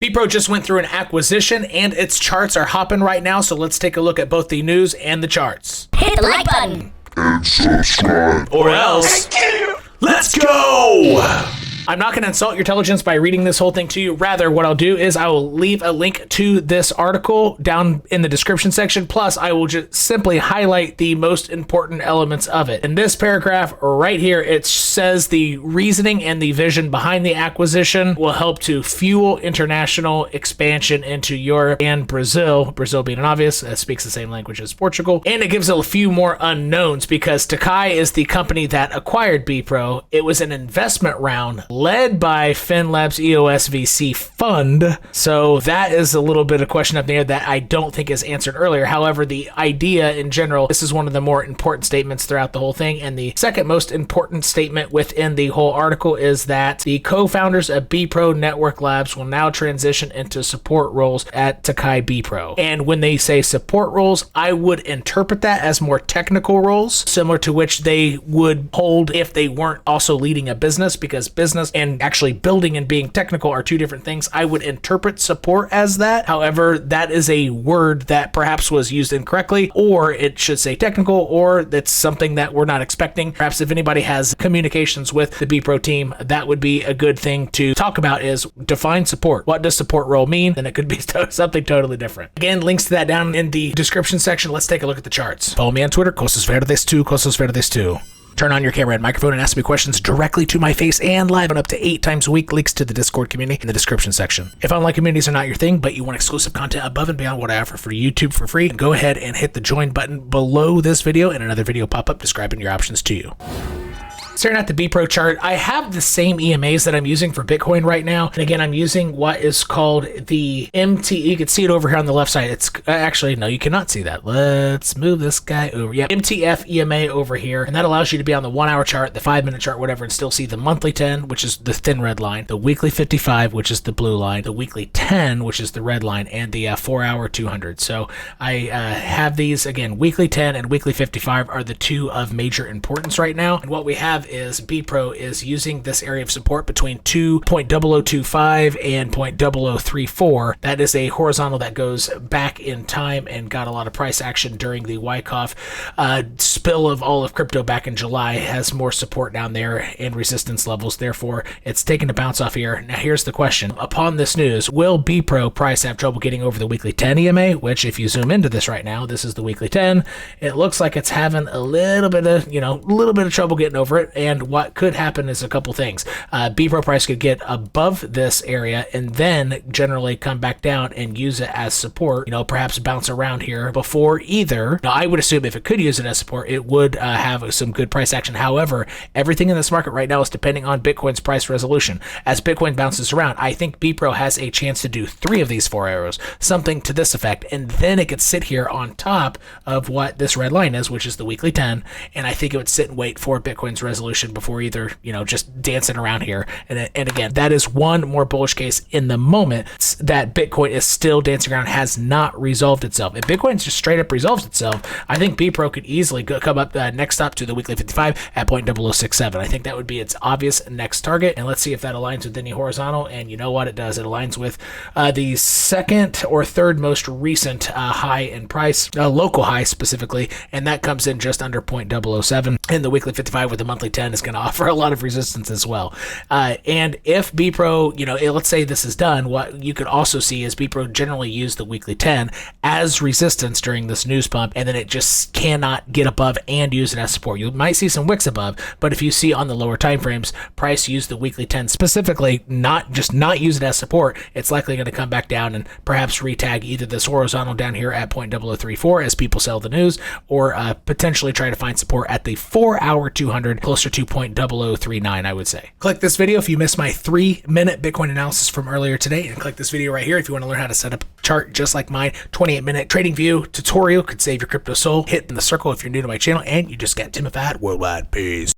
Bepro just went through an acquisition and its charts are hopping right now, so let's take a look at both the news and the charts. Hit the like button and subscribe, or else let's go! I'm not going to insult your intelligence by reading this whole thing to you. Rather, what I'll do is I will leave a link to this article down in the description section. Plus, I will just simply highlight the most important elements of it. In this paragraph right here, it says the reasoning and the vision behind the acquisition will help to fuel international expansion into Europe and Brazil. Brazil being an obvious, speaks the same language as Portugal. And it gives a few more unknowns because TAIKAI is the company that acquired Bepro. It was an investment round led by FinLab's EOS VC fund. So that is a little bit of question up there that I don't think is answered earlier. However, the idea in general, this is one of the more important statements throughout the whole thing. And the second most important statement within the whole article is that the co-founders of Bepro Network Labs will now transition into support roles at TAIKAI Bepro. And when they say support roles, I would interpret that as more technical roles, similar to which they would hold if they weren't also leading a business, because business and actually building and being technical are two different things. I would interpret support as that. However, that is a word that perhaps was used incorrectly, or it should say technical, or that's something that we're not expecting. Perhaps if anybody has communications with the Bepro team, that would be a good thing to talk about, is define support. What does support role mean? Then it could be something totally different. Again, links to that down in the description section. Let's take a look at the charts. Follow me on Twitter, 𝐾𝐢𝐬𝐜𝐿, Turn on your camera and microphone and ask me questions directly to my face and live on up to 8 times a week. Links to the Discord community in the description section. If online communities are not your thing, but you want exclusive content above and beyond what I offer for YouTube for free, go ahead and hit the join button below this video and another video pop up describing your options to you. Staring at the Bepro chart, I have the same EMAs that I'm using for Bitcoin right now. And again, I'm using what is called the MT. You can see it over here on the left side. It's actually, no, you cannot see that. Let's move this guy over. Yeah, MTF EMA over here. And that allows you to be on the 1 hour chart, the 5 minute chart, whatever, and still see the monthly 10, which is the thin red line, the weekly 55, which is the blue line, the weekly 10, which is the red line, and the 4 hour 200. So I have these, again, weekly 10 and weekly 55 are the two of major importance right now. And what we have is Bepro is using this area of support between 2.0025 and 0.0034. That is a horizontal that goes back in time and got a lot of price action during the Wyckoff spill of all of crypto back in July. Has more support down there and resistance levels. Therefore, it's taken a bounce off here. Now, here's the question. Upon this news, will Bepro Price have trouble getting over the weekly 10 EMA, which if you zoom into this right now, this is the weekly 10. It looks like it's having a little bit of trouble getting over it. And what could happen is a couple things. Bepro Price could get above this area and then generally come back down and use it as support, perhaps bounce around here before either. Now, I would assume if it could use it as support, it would have some good price action. However, everything in this market right now is depending on Bitcoin's price resolution. As Bitcoin bounces around, I think Bepro has a chance to do 3 of these 4 arrows, something to this effect, and then it could sit here on top of what this red line is, which is the weekly 10, and I think it would sit and wait for Bitcoin's resolution before either, just dancing around here. And again, that is one more bullish case in the moment that Bitcoin is still dancing around, has not resolved itself. If Bitcoin just straight up resolves itself, I think Bepro could easily come up next up to the weekly 55 at 0.0067. I think that would be its obvious next target. And let's see if that aligns with any horizontal. And you know what it does? It aligns with the second or third most recent high in price, local high specifically. And that comes in just under 0.007. And the weekly 55 with the monthly 10 is going to offer a lot of resistance as well. And if Bepro, let's say this is done, what you could also see is Bepro generally use the weekly 10 as resistance during this news pump, and then it just cannot get above and use it as support. You might see some wicks above, but if you see on the lower time frames, price use the weekly 10 specifically, not use it as support, it's likely going to come back down and perhaps retag either this horizontal down here at 0.0034 as people sell the news, or potentially try to find support at the 4 hour 200 closer to 0.0039, I would say. Click this video if you missed my 3-minute Bitcoin analysis from earlier today, and click this video right here if you want to learn how to set up a chart just like mine. 28-minute trading view tutorial could save your crypto soul. Hit in the circle if you're new to my channel, and you just got timified worldwide. Peace.